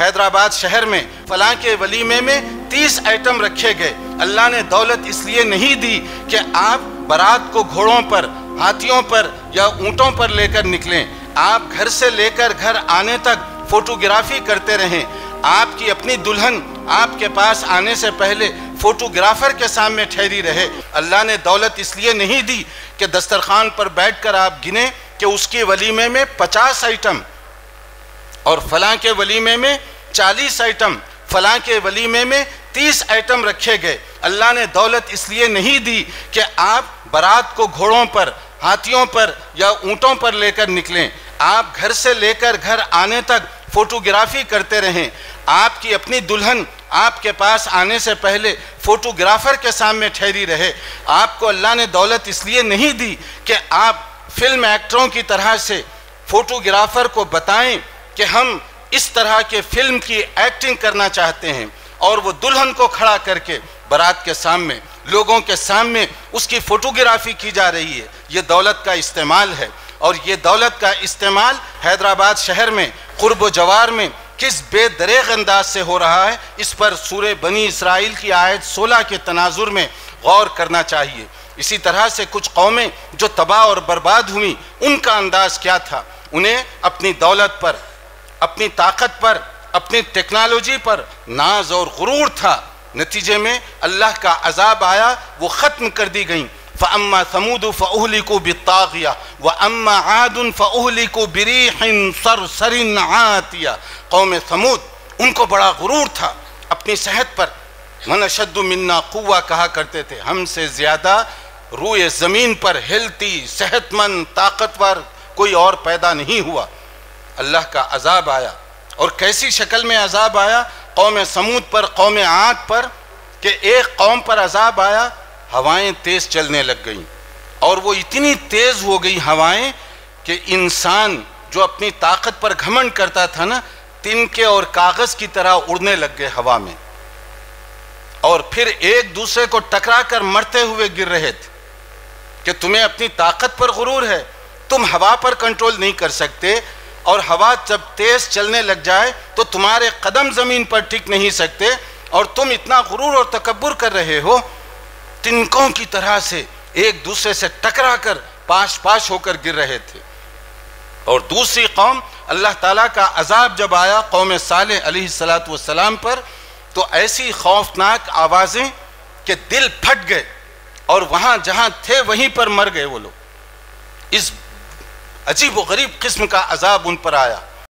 حیدرآباد شہر میں فلاں کے ولیمے میں 30 آئٹم رکھے گئے۔ اللہ نے دولت اس لیے نہیں دی کہ آپ بارات کو گھوڑوں پر، ہاتھیوں پر یا اونٹوں پر لے کر نکلیں، آپ گھر سے لے کر گھر آنے تک فوٹوگرافی کرتے رہیں۔ آپ کی اپنی دلہن آپ کے پاس آنے سے پہلے فوٹوگرافر کے سامنے ٹھہری رہے۔ اللہ نے دولت اس لیے نہیں دی کہ دسترخوان پر بیٹھ کر آپ گنیں کہ اس کے ولیمے میں 50 آئٹم اور فلاں کے ولیمے میں 40 آئٹم، فلاں کے ولیمے میں 30 آئٹم رکھے گئے۔ اللہ نے دولت اس لیے نہیں دی کہ آپ بارات کو گھوڑوں پر، ہاتھیوں پر یا اونٹوں پر لے کر نکلیں، آپ گھر سے لے کر گھر آنے تک فوٹوگرافی کرتے رہیں۔ آپ کی اپنی دلہن آپ کے پاس آنے سے پہلے فوٹوگرافر کے سامنے ٹھہری رہے۔ آپ کو اللہ نے دولت اس لیے نہیں دی کہ آپ فلم ایکٹروں کی طرح سے فوٹوگرافر کو بتائیں کہ ہم اس طرح کے فلم کی ایکٹنگ کرنا چاہتے ہیں، اور وہ دلہن کو کھڑا کر کے بارات کے سامنے، لوگوں کے سامنے اس کی فوٹوگرافی کی جا رہی ہے۔ یہ دولت کا استعمال ہے، اور یہ دولت کا استعمال حیدرآباد شہر میں قرب و جوار میں کس بے دریغ انداز سے ہو رہا ہے، اس پر سورہ بنی اسرائیل کی آیت 16 کے تناظر میں غور کرنا چاہیے۔ اسی طرح سے کچھ قومیں جو تباہ اور برباد ہوئیں، ان کا انداز کیا تھا؟ انہیں اپنی دولت پر، اپنی طاقت پر، اپنی ٹیکنالوجی پر ناز اور غرور تھا۔ نتیجے میں اللہ کا عذاب آیا، وہ ختم کر دی گئیں۔ فَأَمَّا ثَمُودُ فَأُهْلِكُوا بِالطَّاغِيَةِ وَأَمَّا عَادٌ فَأُهْلِكُوا بِرِيحٍ صَرْصَرٍ عَاتِيَةٍ۔ قوم ثمود، ان کو بڑا غرور تھا اپنی صحت پر۔ مَنْ أَشَدُّ مِنَّا قُوَّةً کہا کرتے تھے، ہم سے زیادہ روئے زمین پر ہلتی، صحت مند، طاقتور کوئی اور پیدا نہیں ہوا۔ اللہ کا عذاب آیا، اور کیسی شکل میں عذاب آیا؟ قوم ثمود پر، قوم عاد پر، کہ ایک قوم پر عذاب آیا، ہوائیں تیز چلنے لگ گئیں، اور وہ اتنی تیز ہو گئی ہوائیں کہ انسان جو اپنی طاقت پر گھمنڈ کرتا تھا نا، تنکے اور کاغذ کی طرح اڑنے لگ گئے ہوا میں، اور پھر ایک دوسرے کو ٹکرا کر مرتے ہوئے گر رہے تھے۔ کہ تمہیں اپنی طاقت پر غرور ہے، تم ہوا پر کنٹرول نہیں کر سکتے، اور ہوا جب تیز چلنے لگ جائے تو تمہارے قدم زمین پر ٹک نہیں سکتے، اور تم اتنا غرور اور تکبر کر رہے ہو، تنکوں کی طرح سے ایک دوسرے سے ٹکرا کر پاش پاش ہو کر گر رہے تھے۔ اور دوسری قوم، اللہ تعالیٰ کا عذاب جب آیا قوم صالح علیہ السلام پر، تو ایسی خوفناک آوازیں کہ دل پھٹ گئے، اور وہاں جہاں تھے وہیں پر مر گئے وہ لوگ۔ اس عجیب و غریب قسم کا عذاب ان پر آیا۔